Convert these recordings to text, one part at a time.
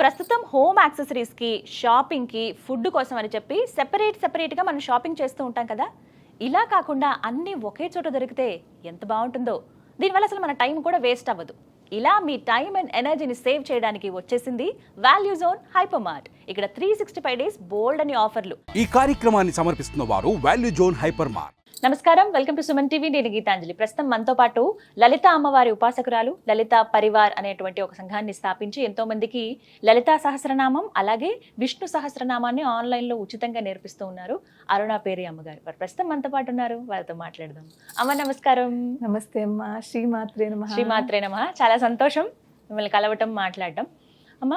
ప్రస్తుతం హోమ్ యాక్సెసరీస్కి, షాపింగ్కి, ఫుడ్ కోసం అని చెప్పి సెపరేట్గా మనం షాపింగ్ చేస్తూ ఉంటాం కదా. ఇలా కాకుండా అన్నీ ఒకే చోట దొరికితే ఎంత బాగుంటుందో. దీనివల్ల అసలు మన టైం కూడా వేస్ట్ అవ్వదు. ఇలా మీ టైం అండ్ ఎనర్జీని సేవ్ చేయడానికి వచ్చేసింది వాల్యూ జోన్ హైపర్ మార్ట్. ఇక్కడ 365 డేస్ బోల్డ్ అని ఆఫర్లు. ఈ కార్యక్రమాన్ని సమర్పిస్తున్న వారు వాల్యూ జోన్ హైపర్ మార్ట్. నమస్కారం, వెల్కమ్ టు సుమన్ టీవీ. నేను గీతాంజలి. ప్రస్తుతం మనతో పాటు లలిత అమ్మవారి ఉపాసకురాలు లలిత పరివార్ అనేటువంటి ఒక సంఘాన్ని స్థాపించి ఎంతో మందికి లలితా సహస్రనామం అలాగే విష్ణు సహస్రనామాన్ని ఆన్లైన్లో ఉచితంగా నేర్పిస్తూ ఉన్నారు అరుణ పేరి అమ్మగారు. వారు ప్రస్తుతం మనతో పాటు ఉన్నారు, వారితో మాట్లాడదాం. అమ్మ నమస్కారం. నమస్తే అమ్మ. శ్రీమాత్రే నమః. శ్రీమాత్రే నమః. చాలా సంతోషం మిమ్మల్ని కలవటం, మాట్లాడటం. అమ్మ,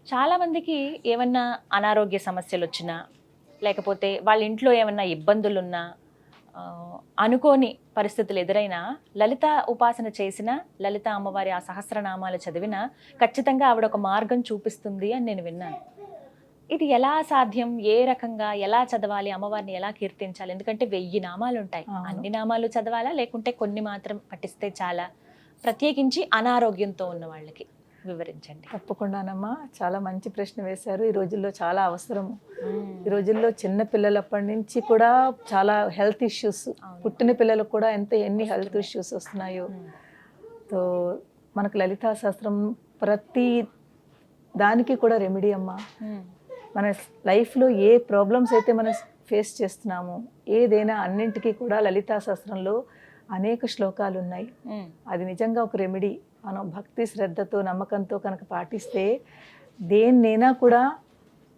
చాలా మందికి ఏమన్నా అనారోగ్య సమస్యలు వచ్చినా, లేకపోతే వాళ్ళ ఇంట్లో ఏమన్నా ఇబ్బందులున్నా, అనుకోని పరిస్థితులు ఎదురైనా లలిత ఉపాసన చేసిన, లలిత అమ్మవారి ఆ సహస్రనామాలు చదివినా ఖచ్చితంగా ఆవిడ ఒక మార్గం చూపిస్తుంది అని నేను విన్నాను. ఇది ఎలా సాధ్యం? ఏ రకంగా ఎలా చదవాలి? అమ్మవారిని ఎలా కీర్తించాలి? ఎందుకంటే 1000 నామాలు ఉంటాయి. అన్ని నామాలు చదవాలా, లేకుంటే కొన్ని మాత్రం పఠిస్తే చాలా? ప్రత్యేకించి అనారోగ్యంతో ఉన్న వాళ్ళకి వివరించండి. తప్పకుండానమ్మా, చాలా మంచి ప్రశ్న వేశారు. ఈ రోజుల్లో చాలా అవసరము. ఈ రోజుల్లో చిన్న పిల్లలప్పటి నుంచి కూడా చాలా హెల్త్ ఇష్యూస్, పుట్టిన పిల్లలకు కూడా ఎన్ని హెల్త్ ఇష్యూస్ వస్తున్నాయో. సో మనకు లలితా శాస్త్రం ప్రతి దానికి కూడా రెమెడీ అమ్మా. మన లైఫ్లో ఏ ప్రాబ్లమ్స్ అయితే మనం ఫేస్ చేస్తున్నామో, ఏదైనా అన్నింటికీ కూడా లలితా శాస్త్రంలో అనేక శ్లోకాలు ఉన్నాయి. అది నిజంగా ఒక రెమెడీ. మనం భక్తి, శ్రద్ధతో, నమ్మకంతో కనుక పాటిస్తే దేన్నైనా కూడా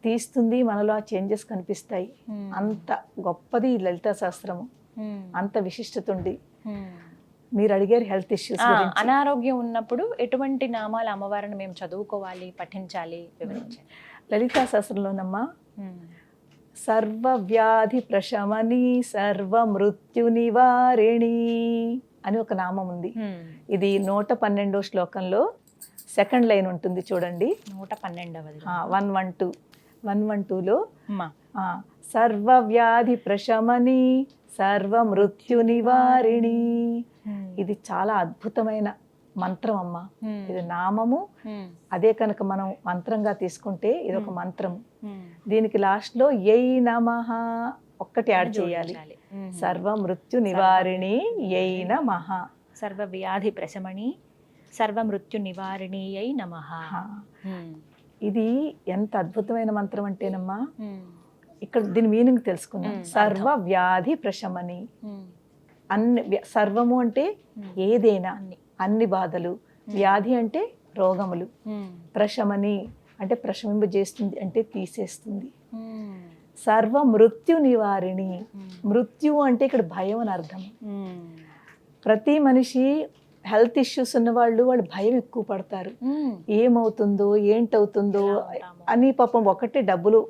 తీస్తుంది, మనలో ఆ చేంజెస్ కనిపిస్తాయి. అంత గొప్పది ఈ లలితా శాస్త్రము, అంత విశిష్టత ఉంది. మీరు అడిగారు హెల్త్ ఇష్యూస్. అనారోగ్యం ఉన్నప్పుడు ఎటువంటి నామాలు అమ్మవారిని మేము చదువుకోవాలి, పఠించాలి, వివరించండి. లలితా శాస్త్రంలోనమ్మా సర్వ వ్యాధి ప్రశమని, సర్వ మృత్యు నివారిణి అని ఒక నామం ఉంది. ఇది 112వ శ్లోకంలో సెకండ్ లైన్ ఉంటుంది చూడండి. 112వ 112లో సర్వ వ్యాధి ప్రశమని, సర్వ మృత్యు నివారిణి. ఇది చాలా అద్భుతమైన మంత్రం అమ్మ. ఇది నామము. అదే కనుక మనం మంత్రంగా తీసుకుంటే ఇది ఒక మంత్రం. దీనికి లాస్ట్ లో యై నమః ఒక్కటి యాడ్ చేయాలి. సర్వ మృత్యు నివారిణి యై నమః. సర్వ వ్యాధి ప్రశమని, సర్వ మృత్యు నివారిణి యై నమః. ఇది ఎంత అద్భుతమైన మంత్రం అంటేనమ్మా, ఇక్కడ దీని మీనింగ్ తెలుసుకుందాం. సర్వ వ్యాధి ప్రశమని, అన్ని సర్వము అంటే ఏదైనా, అన్ని బాధలు. వ్యాధి అంటే రోగములు. ప్రశమని అంటే ప్రశమింపజేస్తుంది, అంటే తీసేస్తుంది. సర్వ మృత్యు నివారిణి. మృత్యు అంటే ఇక్కడ భయం అని అర్థం. ప్రతి మనిషి హెల్త్ ఇష్యూస్ ఉన్న వాళ్ళు భయం ఎక్కువ పడతారు. ఏమవుతుందో, ఏంటవుతుందో అని. పాపం ఒకటి డబ్బులు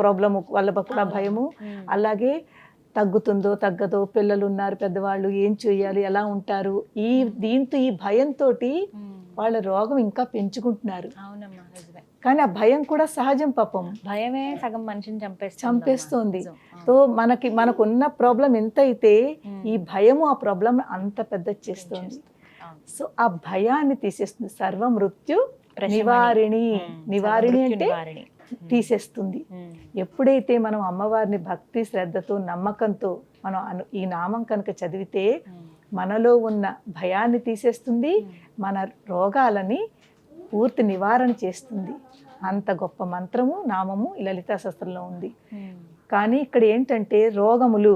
ప్రాబ్లము వల్ల కూడా భయము. అలాగే తగ్గుతుందో తగ్గదో, పిల్లలు ఉన్నారు, పెద్దవాళ్ళు, ఏం చేయాలి, ఎలా ఉంటారు, దీంతో ఈ భయంతో వాళ్ళ రోగం ఇంకా పెంచుకుంటున్నారు. కానీ ఆ భయం కూడా సహజం. పాపం భయమే సగం మనిషిని చంపేస్తోంది. సో మనకున్న ప్రాబ్లం ఎంత అయితే ఈ భయము ఆ ప్రాబ్లం అంత పెద్ద చేస్తుంది. సో ఆ భయాన్ని తీసేస్తుంది. సర్వ మృత్యు నివారిణి. నివారిణి అంటే తీసేస్తుంది. ఎప్పుడైతే మనం అమ్మవారిని భక్తి, శ్రద్ధతో, నమ్మకంతో మనం ఈ నామం కనుక చదివితే మనలో ఉన్న భయాన్ని తీసేస్తుంది, మన రోగాలని పూర్తి నివారణ చేస్తుంది. అంత గొప్ప మంత్రము, నామము ఈ లలితా శాస్త్రంలో ఉంది. కానీ ఇక్కడ ఏంటంటే రోగములు,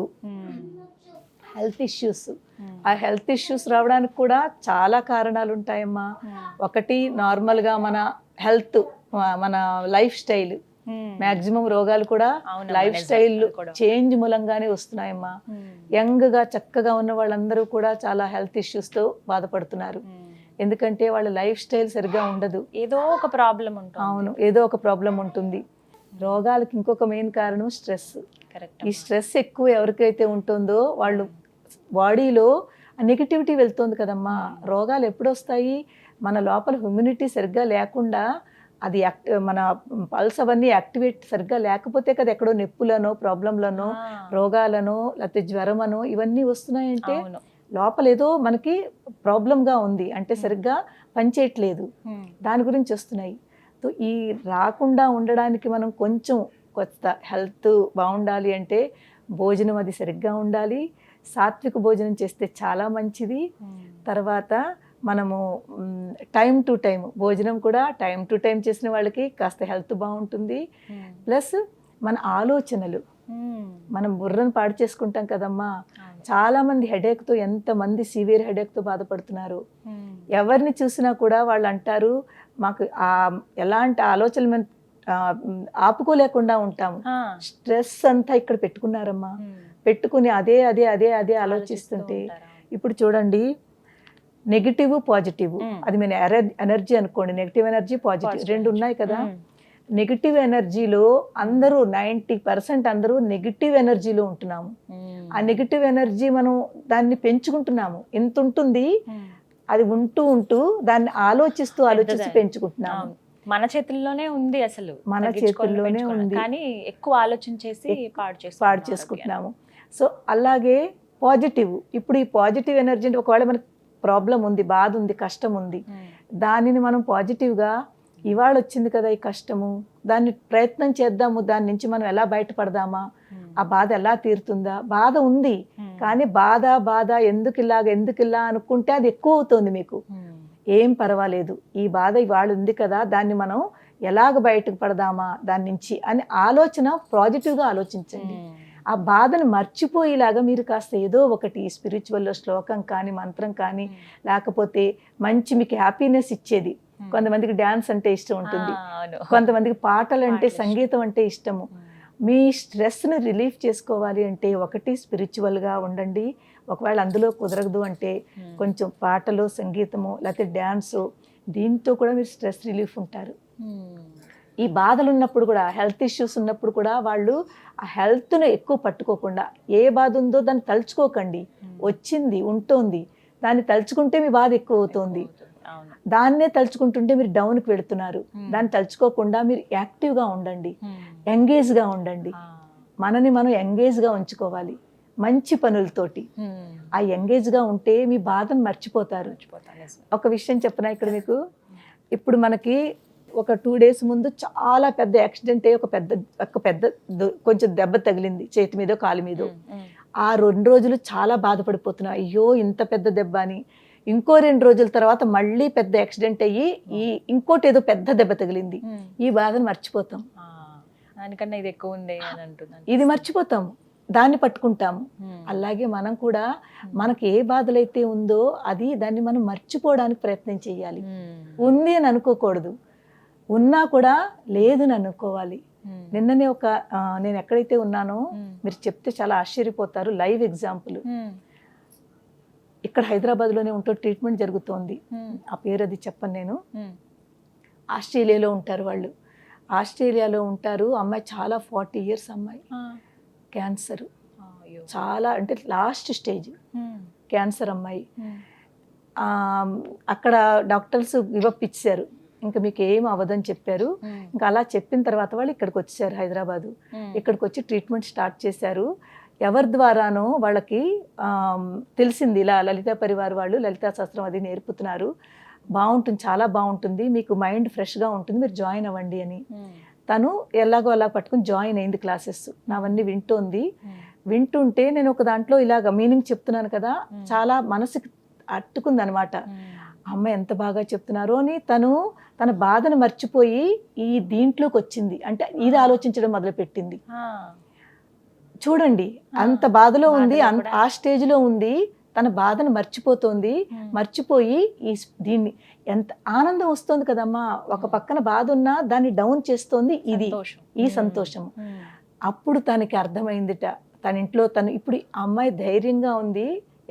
హెల్త్ ఇష్యూస్. ఆ హెల్త్ ఇష్యూస్ రావడానికి కూడా చాలా కారణాలు ఉంటాయమ్మా. ఒకటి నార్మల్గా మన హెల్త్, మన లైఫ్ స్టైల్. మ్యాక్సిమం రోగాలు కూడా లైఫ్ స్టైల్ చేంజ్ మూలంగానే వస్తున్నాయమ్మా. యంగ్గా చక్కగా ఉన్న వాళ్ళందరూ కూడా చాలా హెల్త్ ఇష్యూస్తో బాధపడుతున్నారు. ఎందుకంటే వాళ్ళ లైఫ్ స్టైల్ సరిగ్గా ఉండదు. ఏదో ఒక ప్రాబ్లం ఉంటుంది. అవును, ఏదో ఒక ప్రాబ్లం ఉంటుంది. రోగాలకి ఇంకొక మెయిన్ కారణం స్ట్రెస్. ఈ స్ట్రెస్ ఎక్కువ ఎవరికైతే ఉంటుందో వాళ్ళు బాడీలో నెగిటివిటీ వెళ్తుంది కదమ్మా. రోగాలు ఎప్పుడు వస్తాయి? మన లోపల ఇమ్యూనిటీ సరిగ్గా లేకుండా, అది మన పల్స్ అవన్నీ యాక్టివేట్ సరిగ్గా లేకపోతే కదా ఎక్కడో నొప్పులనో, ప్రాబ్లంలనో, రోగాలనో, లేకపోతే జ్వరమనో ఇవన్నీ వస్తున్నాయంటే లోపల ఏదో మనకి ప్రాబ్లంగా ఉంది, అంటే సరిగ్గా పనిచేయట్లేదు, దాని గురించి వస్తున్నాయి. సో ఈ రాకుండా ఉండడానికి మనం కొంచెం కొత్త హెల్త్ బాగుండాలి అంటే భోజనం అది సరిగ్గా ఉండాలి. సాత్విక భోజనం చేస్తే చాలా మంచిది. తర్వాత మనము టైం టు టైం భోజనం కూడా టైం టు టైం చేసిన వాళ్ళకి కాస్త హెల్త్ బాగుంటుంది. ప్లస్ మన ఆలోచనలు, మనం బుర్రను పాడు చేసుకుంటాం కదమ్మా. చాలా మంది హెడేక్తో, ఎంతమంది సివియర్ హెడేక్తో బాధపడుతున్నారు. ఎవరిని చూసినా కూడా వాళ్ళు అంటారు మాకు ఎలాంటి ఆలోచనలు మేము ఆపుకోలేకుండా ఉంటాము. స్ట్రెస్ అంతా ఇక్కడ పెట్టుకున్నారమ్మా. పెట్టుకుని అదే అదే అదే అదే ఆలోచిస్తుంటే ఇప్పుడు చూడండి, నెగిటివ్ పాజిటివ్, అది మన ఎనర్జీ అనుకోండి. నెగిటివ్ ఎనర్జీ పాజిటివ్ రెండు ఉన్నాయి కదా. నెగిటివ్ ఎనర్జీలో అందరూ 90% అందరూ నెగిటివ్ ఎనర్జీలో ఉంటున్నాము. ఆ నెగిటివ్ ఎనర్జీ మనం దాన్ని పెంచుకుంటున్నాము. ఎంత ఉంటుంది అది ఉంటూ ఉంటూ దాన్ని ఆలోచిస్తూ పెంచుకుంటున్నాము. మన చేతుల్లోనే ఉంది, అసలు మన చేతుల్లోనే ఉంది, కానీ ఎక్కువ ఆలోచించేసి పాడు చేసుకుంటున్నాము. సో అలాగే పాజిటివ్, ఇప్పుడు ఈ పాజిటివ్ ఎనర్జీ అంటే ఒకవేళ మనకి ప్రాబ్లం ఉంది, బాధ ఉంది, కష్టం ఉంది, దానిని మనం పాజిటివ్గా ఇవాళ వచ్చింది కదా ఈ కష్టము, దాన్ని ప్రయత్నం చేద్దాము, దాని నుంచి మనం ఎలా బయటపడదామా, ఆ బాధ ఎలా తీరుతుందా. బాధ ఉంది కానీ బాధ ఎందుకు ఇలా అనుకుంటే అది ఎక్కువ అవుతుంది మీకు. ఏం పర్వాలేదు, ఈ బాధ ఇవాళ ఉంది కదా, దాన్ని మనం ఎలాగ బయటకు పడదామా దాని నుంచి అని ఆలోచన పాజిటివ్గా ఆలోచించండి. ఆ బాధను మర్చిపోయేలాగా మీరు కాస్త ఏదో ఒకటి స్పిరిచువల్లో శ్లోకం కానీ మంత్రం కానీ, లేకపోతే మంచి మీకు హ్యాపీనెస్ ఇచ్చేది. కొంతమందికి డ్యాన్స్ అంటే ఇష్టం ఉంటుంది, కొంతమందికి పాటలు అంటే సంగీతం అంటే ఇష్టము. మీ స్ట్రెస్ని రిలీఫ్ చేసుకోవాలి అంటే ఒకటి స్పిరిచువల్గా ఉండండి. ఒకవేళ అందులో కుదరదు అంటే కొంచెం పాటలు, సంగీతము, లేకపోతే డ్యాన్సు, దీంతో కూడా మీరు స్ట్రెస్ రిలీఫ్ ఉంటారు. ఈ బాధలు ఉన్నప్పుడు కూడా, హెల్త్ ఇష్యూస్ ఉన్నప్పుడు కూడా వాళ్ళు ఆ హెల్త్ను ఎక్కువ పట్టుకోకుండా, ఏ బాధ ఉందో దాన్ని తలుచుకోకండి. వచ్చింది ఉంటోంది, దాన్ని తలుచుకుంటే మీ బాధ ఎక్కువ అవుతుంది. దాన్నే తలుచుకుంటుంటే మీరు డౌన్కి వెళుతున్నారు. దాన్ని తలుచుకోకుండా మీరు యాక్టివ్గా ఉండండి, ఎంగేజ్గా ఉండండి. మనని మనం ఎంగేజ్గా ఉంచుకోవాలి మంచి పనులతోటి. ఆ ఎంగేజ్గా ఉంటే మీ బాధను మర్చిపోతారు. ఒక విషయం చెప్పనా ఇక్కడ మీకు. ఇప్పుడు మనకి ఒక 2 days ముందు చాలా పెద్ద యాక్సిడెంట్ అయ్యి ఒక పెద్ద కొంచెం దెబ్బ తగిలింది చేతి మీదో కాలు మీదో. ఆ 2 రోజులు చాలా బాధపడిపోతున్నా, అయ్యో ఇంత పెద్ద దెబ్బ అని. ఇంకో 2 రోజుల తర్వాత మళ్ళీ పెద్ద యాక్సిడెంట్ అయ్యి ఇంకోటి ఏదో పెద్ద దెబ్బ తగిలింది. ఈ బాధను మర్చిపోతాం. దానికన్నా ఇది ఎక్కువ ఉంది అని అంటున్నాను. ఇది మర్చిపోతాము, దాన్ని పట్టుకుంటాము. అలాగే మనం కూడా మనకి ఏ బాధలైతే ఉందో దాన్ని మనం మర్చిపోవడానికి ప్రయత్నం చేయాలి. ఉంది అని అనుకోకూడదు, ఉన్నా కూడా లేదని అనుకోవాలి. నిన్ననే నేను ఎక్కడైతే ఉన్నానో మీరు చెప్తే చాలా ఆశ్చర్యపోతారు. లైవ్ ఎగ్జాంపుల్, ఇక్కడ హైదరాబాద్లోనే ఉంటూ ట్రీట్మెంట్ జరుగుతోంది. ఆ పేరు అది చెప్పను నేను. ఆస్ట్రేలియాలో ఉంటారు వాళ్ళు. ఆస్ట్రేలియాలో ఉంటారు. అమ్మాయి చాలా 40 years అమ్మాయి, క్యాన్సర్, చాలా అంటే లాస్ట్ స్టేజ్ క్యాన్సర్ అమ్మాయి. అక్కడ డాక్టర్స్ గివప్ ఇచ్చారు, ఇంకా మీకు ఏం అవ్వదని చెప్పారు. ఇంకా అలా చెప్పిన తర్వాత వాళ్ళు ఇక్కడికి వచ్చారు, హైదరాబాదు. ఇక్కడికి వచ్చి ట్రీట్మెంట్ స్టార్ట్ చేశారు. ఎవరి ద్వారానో వాళ్ళకి తెలిసింది, ఇలా లలితా పరివార్ వాళ్ళు లలితా శాస్త్రం అది నేర్పుతున్నారు, బాగుంటుంది, చాలా బాగుంటుంది, మీకు మైండ్ ఫ్రెష్గా ఉంటుంది, మీరు జాయిన్ అవ్వండి అని. తను ఎలాగో అలా పట్టుకుని జాయిన్ అయింది క్లాసెస్. నావన్నీ వింటుంటే నేను ఒక దాంట్లో ఇలాగ మీనింగ్ చెప్తున్నాను కదా, చాలా మనసుకి అట్టుకుంది అనమాట. అమ్మాయి ఎంత బాగా చెప్తున్నారు అని తన బాధను మర్చిపోయి ఈ దీంట్లోకి వచ్చింది. అంటే ఇది ఆలోచించడం మొదలుపెట్టింది. చూడండి, అంత బాధలో ఉంది, ఆ స్టేజ్లో ఉంది, తన బాధను మర్చిపోతోంది. మర్చిపోయి దీన్ని ఎంత ఆనందం వస్తుంది కదమ్మా. ఒక పక్కన బాధ ఉన్నా దాన్ని డౌన్ చేస్తోంది ఈ సంతోషం. అప్పుడు తనకి అర్థమైందిట, తన ఇంట్లో ఇప్పుడు ఆ అమ్మాయి ధైర్యంగా ఉంది.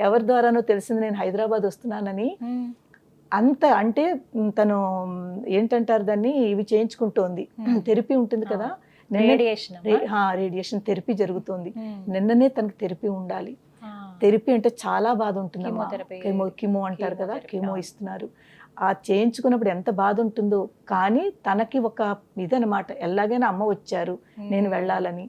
ఎవరి ద్వారానో తెలిసింది నేను హైదరాబాద్ వస్తున్నానని. అంత అంటే తను ఏంటంటారు దాన్ని, ఇవి చేయించుకుంటోంది, థెరపీ ఉంటుంది కదా, రేడియేషన్ థెరపీ జరుగుతుంది. నిన్ననే తనకి థెరపీ ఉండాలి. థెరపీ అంటే చాలా బాధ ఉంటుంది, కిమో అంటారు కదా, కిమో ఇస్తున్నారు. ఆ చేయించుకున్నప్పుడు ఎంత బాధ ఉంటుందో. కానీ తనకి ఒక ఇదనమాట, ఎలాగైనా అమ్మ వచ్చారు, నేను వెళ్ళాలని.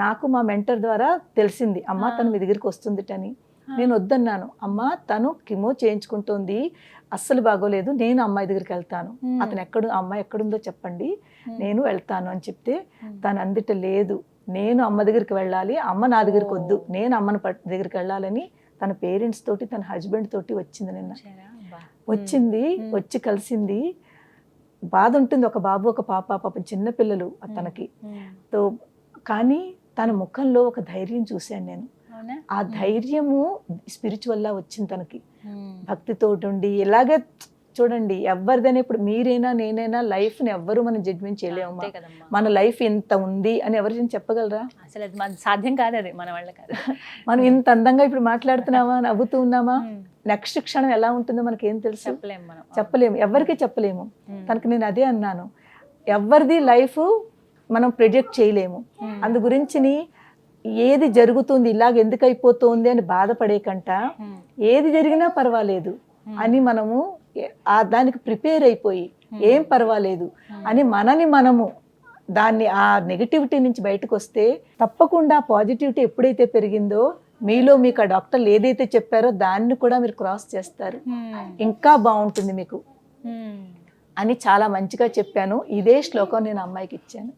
నాకు మా మెంటర్ ద్వారా తెలిసింది, అమ్మ తను మీ దగ్గరికి వస్తుందిటని. నేను వద్దన్నాను, అమ్మ తను కిమో చేయించుకుంటోంది, అస్సలు బాగోలేదు, నేను అమ్మాయి దగ్గరికి వెళ్తాను, అతను ఆ అమ్మాయి ఎక్కడుందో చెప్పండి, నేను వెళ్తాను అని చెప్తే తను అందుట లేదు, నేను అమ్మ దగ్గరికి వెళ్ళాలి, అమ్మ నా దగ్గరికి వద్దు, నేను అమ్మని దగ్గరికి వెళ్ళాలని తన పేరెంట్స్ తోటి తన హస్బెండ్ తోటి వచ్చింది నిన్న. వచ్చింది, వచ్చి కలిసింది. బాధ ఉంటుంది, ఒక బాబు ఒక పాప చిన్న పిల్లలు తనకి. తో కానీ తన ముఖంలో ఒక ధైర్యం చూశాను నేను. ఆ ధైర్యము స్పిరిచువల్లా వచ్చింది తనకి, భక్తితో ఉండి. ఇలాగే చూడండి, ఎవరిదైనా ఇప్పుడు మీరైనా నేనైనా లైఫ్ని ఎవ్వరు మనం జడ్జిమెంట్ చేయలేము. మన లైఫ్ ఇంత ఉంది అని ఎవరు చెప్పగలరా? అసలు అది మన సాధ్యం కాదు, అది మన వల్ల కాదు. మనం ఇంత అందంగా ఇప్పుడు మాట్లాడుతున్నామా, నవ్వుతూ ఉన్నామా, నెక్స్ట్ క్షణం ఎలా ఉంటుందో మనకేం తెలుసు? చెప్పలేము, ఎవరికి చెప్పలేము. తనకి నేను అదే అన్నాను, ఎవరిది లైఫ్ మనం ప్రిడిక్ట్ చేయలేము. అందు గురించి ఏది జరుగుతుంది, ఇలాగ ఎందుకు అయిపోతుంది అని బాధపడే కంట ఏది జరిగినా పర్వాలేదు అని మనము దానికి ప్రిపేర్ అయిపోయి ఏం పర్వాలేదు అని మనము దాన్ని ఆ నెగిటివిటీ నుంచి బయటకు వస్తే తప్పకుండా పాజిటివిటీ ఎప్పుడైతే పెరిగిందో మీలో మీకు ఆ డాక్టర్లు ఏదైతే చెప్పారో దాన్ని కూడా మీరు క్రాస్ చేస్తారు, ఇంకా బాగుంటుంది మీకు అని చాలా మంచిగా చెప్పాను. ఇదే శ్లోకం నేను అమ్మాయికి ఇచ్చాను.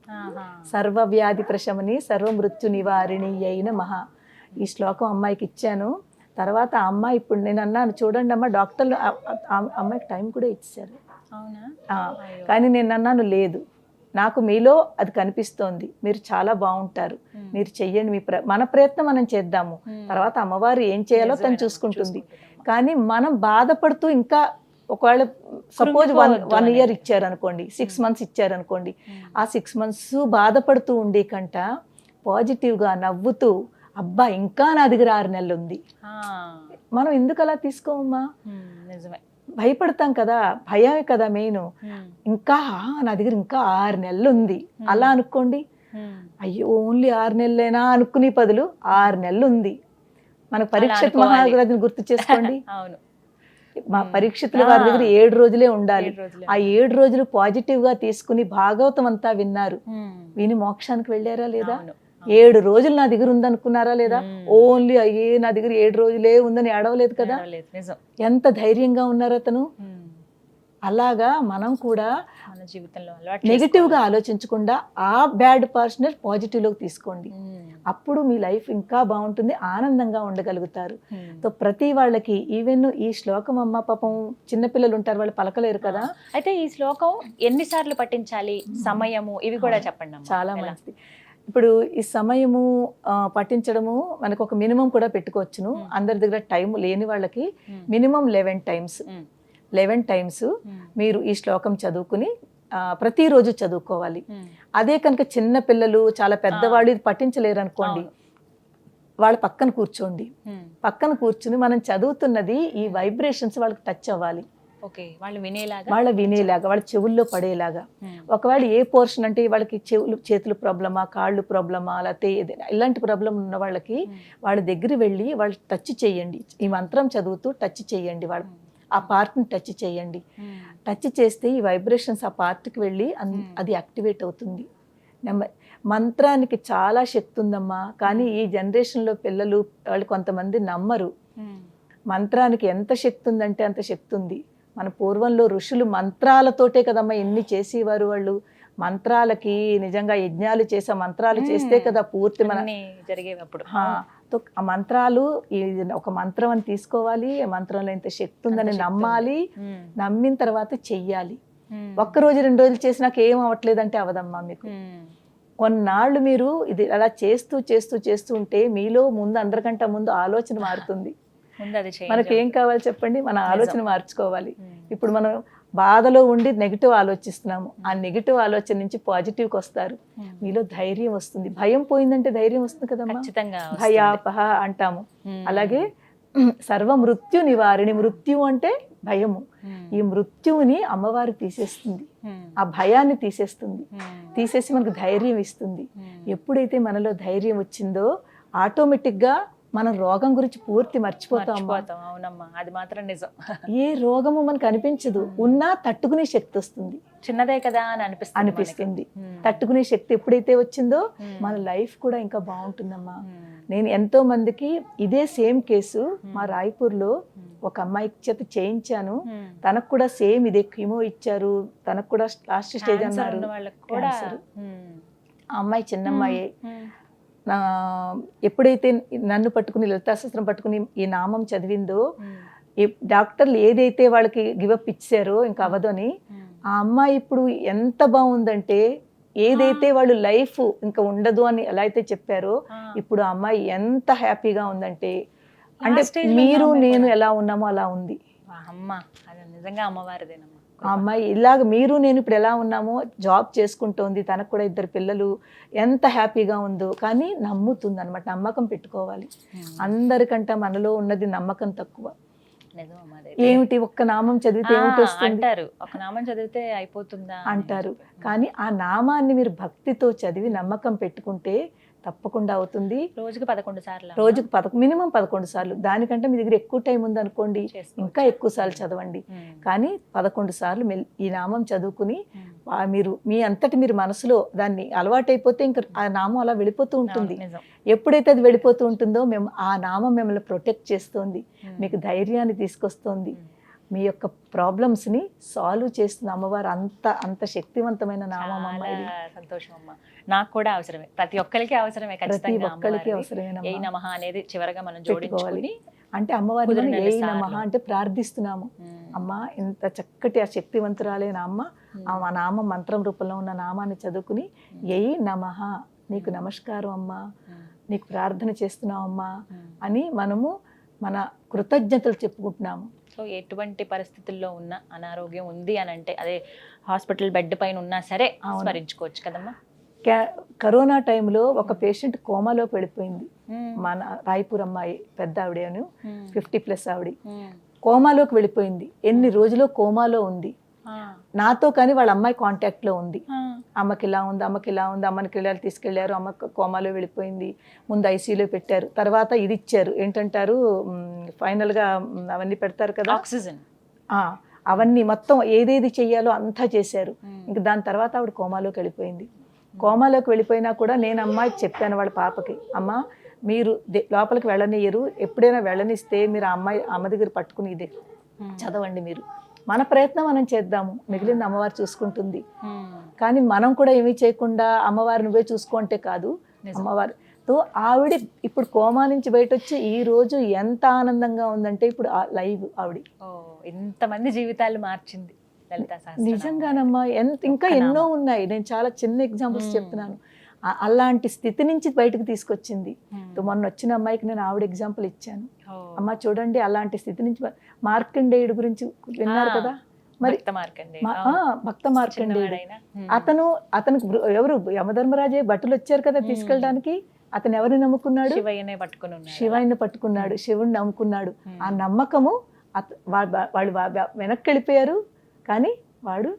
సర్వవ్యాధి ప్రశమని సర్వమృత్యు నివారిణి అయిన మహా, ఈ శ్లోకం అమ్మాయికి ఇచ్చాను. తర్వాత అమ్మాయి ఇప్పుడు నేను అన్నాను, చూడండి అమ్మ, డాక్టర్లు అమ్మాయికి టైం కూడా ఇచ్చారు. కానీ నేను అన్నాను, లేదు, నాకు మీలో అది కనిపిస్తోంది, మీరు చాలా బాగుంటారు, మీరు చెయ్యండి, మన ప్రయత్నం మనం చేద్దాము, తర్వాత అమ్మవారు ఏం చేయాలో తను చూసుకుంటుంది. కానీ మనం బాధపడుతూ ఇంకా ఒకవేళ సపోజ్ 1 year ఇచ్చారనుకోండి, 6 months ఇచ్చారనుకోండి, ఆ 6 months బాధపడుతూ ఉండే కంట పాజిటివ్గా నవ్వుతూ, అబ్బా ఇంకా నా దగ్గర 6 నెలలు ఉంది, మనం ఎందుకు అలా తీసుకోమమ్మా? భయపడతాం కదా, భయమే కదా మెయిన్. ఇంకా నా దగ్గర ఇంకా 6 నెలలు ఉంది అలా అనుకోండి. అయ్యో ఓన్లీ 6 నెలలేనా అనుకునే బదులు 6 నెలలు ఉంది. మన పరీక్షిత్ మహారాజుని గుర్తు చేసుకోండి. మా పరీక్షితుల వారి దగ్గర 7 రోజులే ఉండాలి. ఆ 7 రోజులు పాజిటివ్ గా తీసుకుని భాగవతం అంతా విన్నారు, విని మోక్షానికి వెళ్ళారా లేదా? 7 రోజులు నా దగ్గర ఉందనుకున్నారా లేదా? ఓన్లీ అయ్యే నా దగ్గర 7 రోజులే ఉందని ఏడవలేదు కదా. ఎంత ధైర్యంగా ఉన్నారు అతను. అలాగా మనం కూడా మన జీవితంలో నెగిటివ్ గా ఆలోచించకుండా ఆ బ్యాడ్ పర్సన్ పాజిటివ్ లోకి తీసుకోండి, అప్పుడు మీ లైఫ్ ఇంకా బాగుంటుంది, ఆనందంగా ఉండగలుగుతారు. సో ప్రతి వాళ్ళకి ఈవెన్ ఈ శ్లోకం అమ్మ పాపం చిన్నపిల్లలు ఉంటారు, వాళ్ళు పలకలేరు కదా. అయితే ఈ శ్లోకం ఎన్నిసార్లు పఠించాలి, సమయము, ఇవి కూడా చెప్పండి. చాలా మంచిది. ఇప్పుడు ఈ సమయము పఠించడము మనకు ఒక మినిమం కూడా పెట్టుకోవచ్చును. అందరి దగ్గర టైం లేని వాళ్ళకి మినిమం 11 times మీరు ఈ శ్లోకం చదువుకుని ప్రతిరోజు చదువుకోవాలి. అదే కనుక చిన్న పిల్లలు చాలా పెద్దవాళ్ళు ఇది పఠించలేరు అనుకోండి, వాళ్ళ పక్కన కూర్చుని మనం చదువుతున్నది ఈ వైబ్రేషన్స్ వాళ్ళకి టచ్ అవ్వాలి, వాళ్ళ వినేలాగా, వాళ్ళ చెవుల్లో పడేలాగా. ఒకవేళ ఏ పోర్షన్ అంటే వాళ్ళకి చేతులు ప్రాబ్లమా, కాళ్ళు ప్రాబ్లమా, లేకపోతే ఇలాంటి ప్రాబ్లం ఉన్న వాళ్ళకి వాళ్ళ దగ్గర వెళ్ళి వాళ్ళు టచ్ చేయండి, ఈ మంత్రం చదువుతూ టచ్ చేయండి, వాళ్ళ ఆ పార్ట్ని టచ్ చేయండి. టచ్ చేస్తే ఈ వైబ్రేషన్స్ ఆ పార్ట్కి వెళ్ళి అది యాక్టివేట్ అవుతుంది. మంత్రానికి చాలా శక్తి ఉందమ్మా, కానీ ఈ జనరేషన్లో పిల్లలు వాళ్ళు కొంతమంది నమ్మరు. మంత్రానికి ఎంత శక్తి ఉందంటే అంత శక్తి ఉంది. మన పూర్వంలో ఋషులు మంత్రాలతోటే కదమ్మా ఎన్ని చేసేవారు. వాళ్ళు మంత్రాలకి నిజంగా యజ్ఞాలు చేసే మంత్రాలు చేస్తే కదా పూర్తి మన జరిగేటప్పుడు. ఆ మంత్రాలు ఒక మంత్రం అని తీసుకోవాలి, ఆ మంత్రంలో ఇంత శక్తి ఉందని నమ్మాలి, నమ్మిన తర్వాత చెయ్యాలి. 1 రోజు 2 రోజులు చేసినాక ఏం అవ్వట్లేదంటే అవదమ్మా మీకు. కొన్నాళ్ళు మీరు ఇది అలా చేస్తూ ఉంటే మీలో ముందు అందరికంటే ముందు ఆలోచన మారుతుంది. మనకి ఏం కావాలి చెప్పండి, మన ఆలోచన మార్చుకోవాలి. ఇప్పుడు మనం బాధలో ఉండి నెగిటివ్ ఆలోచిస్తున్నాము, ఆ నెగిటివ్ ఆలోచన నుంచి పాజిటివ్కి వస్తారు, మీలో ధైర్యం వస్తుంది. భయం పోయిందంటే ధైర్యం వస్తుంది కదమ్మా, భయాపహ అంటాము. అలాగే సర్వ మృత్యు నివారిణి, మృత్యు అంటే భయము, ఈ మృత్యువుని అమ్మవారు తీసేస్తుంది, ఆ భయాన్ని తీసేసి మనకు ధైర్యం ఇస్తుంది. ఎప్పుడైతే మనలో ధైర్యం వచ్చిందో ఆటోమేటిక్గా మనం రోగం గురించి పూర్తి మర్చిపోతాం. అవునమ్మా, అది మాత్రం నిజం. ఏ రోగము మనకు అనిపించదు, ఉన్నా తట్టుకునే శక్తి వస్తుంది. చిన్నదే కదా అని అనిపిస్తుంది. తట్టుకునే శక్తి ఎప్పుడైతే వచ్చిందో మన లైఫ్ కూడా ఇంకా బాగుంటుందమ్మా. నేను ఎంతో మందికి ఇదే సేమ్ కేసు మా రాయ్పూర్లో ఒక అమ్మాయి చేత చేయించాను, తనకు కూడా సేమ్ ఇదే కీమో ఇచ్చారు, తనకు కూడా లాస్ట్ స్టేజ్ అన్నారు. Cancer. ఆ అమ్మాయి చిన్న అమ్మాయి. ఎప్పుడైతే నన్ను పట్టుకుని లలితా శాస్త్రం పట్టుకుని ఈ నామం చదివిందో, ఈ డాక్టర్లు ఏదైతే వాళ్ళకి గివప్ ఇచ్చారో ఇంకా అవ్వదని, ఆ అమ్మాయి ఇప్పుడు ఎంత బాగుందంటే, ఏదైతే వాళ్ళు లైఫ్ ఇంకా ఉండదు అని ఎలా అయితే చెప్పారో ఇప్పుడు ఆ అమ్మాయి ఎంత హ్యాపీగా ఉందంటే, అంటే మీరు నేను ఎలా ఉన్నామో అలా ఉంది అమ్మ. అది నిజంగా అమ్మవారిదేనమ్మా. ఆ అమ్మాయి ఇలాగ మీరు నేను ఇప్పుడు ఎలా ఉన్నామో జాబ్ చేసుకుంటోంది, తనకు కూడా 2 పిల్లలు, ఎంత హ్యాపీగా ఉందో. కానీ నమ్ముతుంది అనమాట, నమ్మకం పెట్టుకోవాలి. అందరికంటే మనలో ఉన్నది నమ్మకం తక్కువ. ఏమిటి ఒక్క నామం చదివితే ఏమిటి వస్తుంది అంటారు, ఒక నామం చదివితే అయిపోతుందా అంటారు. కానీ ఆ నామాన్ని మీరు భక్తితో చదివి నమ్మకం పెట్టుకుంటే తప్పకుండా అవుతుంది. రోజుకి 11 సార్లు, రోజుకి మినిమం 11 సార్లు. దానికంటే మీ దగ్గర ఎక్కువ టైం ఉంది అనుకోండి, ఇంకా ఎక్కువ సార్లు చదవండి. కానీ 11 సార్లు ఈ నామం చదువుకుని మీరు మీ అంతటి మీరు మనసులో దాన్ని అలవాటైపోతే ఇంకా ఆ నామం అలా వెళ్ళిపోతూ ఉంటుంది. ఎప్పుడైతే అది వెళ్ళిపోతూ ఉంటుందో ఆ నామం మిమ్మల్ని ప్రొటెక్ట్ చేస్తుంది, మీకు ధైర్యాన్ని తీసుకొస్తుంది, మీ యొక్క ప్రాబ్లమ్స్ ని సాల్వ్ చేస్తుంది అమ్మవారు. అంత శక్తివంతమైన నామం అమ్మ. సంతోషం అమ్మ, నాకు కూడా అవసరమే, ప్రతి ఒక్కరికి అవసరమే, ప్రతి ఒక్కరికి అవసరమే. ఏ నమః అనేది చివరగా మనం జోడించుకోవాలి. అంటే అమ్మవారిని ఏ నమః అంటే ప్రార్థిస్తున్నాము. అమ్మ ఇంత చక్కటి ఆ శక్తివంతురాలైన అమ్మ, ఆ నామం మంత్రం రూపంలో ఉన్న నామాన్ని చదువుకుని ఏ నమః, నీకు నమస్కారం అమ్మా, నీకు ప్రార్థన చేస్తున్నాం అమ్మా అని మనము మన కృతజ్ఞతలు చెప్పుకుంటున్నాము. సో ఎటువంటి పరిస్థితుల్లో ఉన్న అనారోగ్యం ఉంది అని అంటే, అదే హాస్పిటల్ బెడ్ పైన ఉన్నా సరే స్మరించుకోవచ్చు కదమ్మా. కరోనా టైంలో ఒక పేషెంట్ కోమాలోకి వెళ్ళిపోయింది, మన రాయపూర్ అమ్మాయి, పెద్ద ఆవిడను 50+ ఆవిడ కోమాలోకి వెళ్ళిపోయింది. ఎన్ని రోజులు కోమాలో ఉంది. నాతో కానీ వాళ్ళ అమ్మాయి కాంటాక్ట్ లో ఉంది. అమ్మకి ఇలా ఉంది, అమ్మకి ఇలా ఉంది, అమ్మకి ఇలా తీసుకెళ్లారు, అమ్మ కోమాలో వెళ్ళిపోయింది. ముందు ఐసీయూలో పెట్టారు, తర్వాత ఇది ఇచ్చారు, ఏంటంటారు ఫైనల్ గా అవన్నీ పెడతారు కదా, ఆక్సిజన్, అవన్నీ మొత్తం ఏదేది చెయ్యాలో అంతా చేశారు. ఇంక దాని తర్వాత ఆవిడ కోమాలోకి వెళ్ళిపోయింది. కోమాలోకి వెళ్ళిపోయినా కూడా నేను అమ్మాయికి చెప్పాను, వాళ్ళ పాపకి, అమ్మ మీరు లోపలికి వెళ్ళనియరు, ఎప్పుడైనా వెళ్ళనిస్తే మీరు అమ్మ దగ్గర పట్టుకుని ఇదే చదవండి, మీరు మన ప్రయత్నం మనం చేద్దాము, మిగిలింది అమ్మవారు చూసుకుంటుంది. కానీ మనం కూడా ఏమీ చేయకుండా అమ్మవారు నువ్వే చూసుకుంటే కాదు, అమ్మవారితో ఆవిడ ఇప్పుడు కోమా నుంచి బయట వచ్చి ఈ రోజు ఎంత ఆనందంగా ఉందంటే, ఇప్పుడు లైవ్ ఆవిడ ఇంతమంది జీవితాలు మార్చింది లలితా సహస్రనామం. నిజంగానమ్మా, ఇంకా ఎన్నో ఉన్నాయి. నేను చాలా చిన్న ఎగ్జాంపుల్స్ చెప్తున్నాను. అలాంటి స్థితి నుంచి బయటకు తీసుకొచ్చింది. మొన్న వచ్చిన అమ్మాయికి నేను ఆవిడ ఎగ్జాంపుల్ ఇచ్చాను. అమ్మ చూడండి, అలాంటి స్థితి నుంచి. మార్కండేయుడు గురించి విన్నారు కదా మరి, భక్త మార్కండేయుడు. అతనికి ఎవరు యమధర్మరాజే భటులు వచ్చారు కదా తీసుకెళ్ళడానికి. అతను ఎవరిని నమ్ముకున్నాడు? శివయ్యని పట్టుకున్నాడు, శివుని నమ్ముకున్నాడు. ఆ నమ్మకము వాళ్ళు వెనక్కి వెళ్ళిపోయారు, కానీ వాడు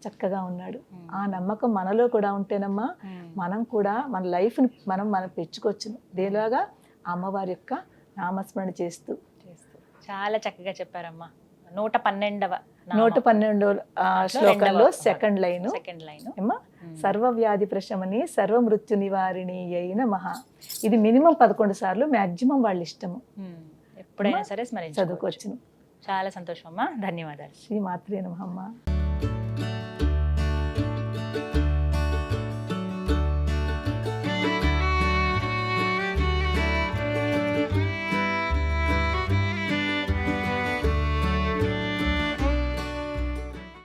చక్కగా ఉన్నాడు. ఆ నమ్మకం మనలో కూడా ఉంటేనమ్మా మనం కూడా మన లైఫ్ని మనం పెంచుకోవచ్చును. దేలాగా అమ్మవారి యొక్క నామస్మరణ చేస్తూ. చాలా చక్కగా చెప్పారమ్మా. 112వ శ్లోకంలో సెకండ్ లైన్ ఏమా, సర్వవ్యాధి ప్రశమని సర్వమృత్యు నివారిణి అయిన మహా. ఇది మినిమం 11 సార్లు, మాక్సిమం వాళ్ళ ఇష్టము, ఎప్పుడైనా సరే చదువుకోవచ్చును. చాలా సంతోషం అమ్మా, ధన్యవాదాలు. శ్రీ మాత్రే నమః అమ్మా.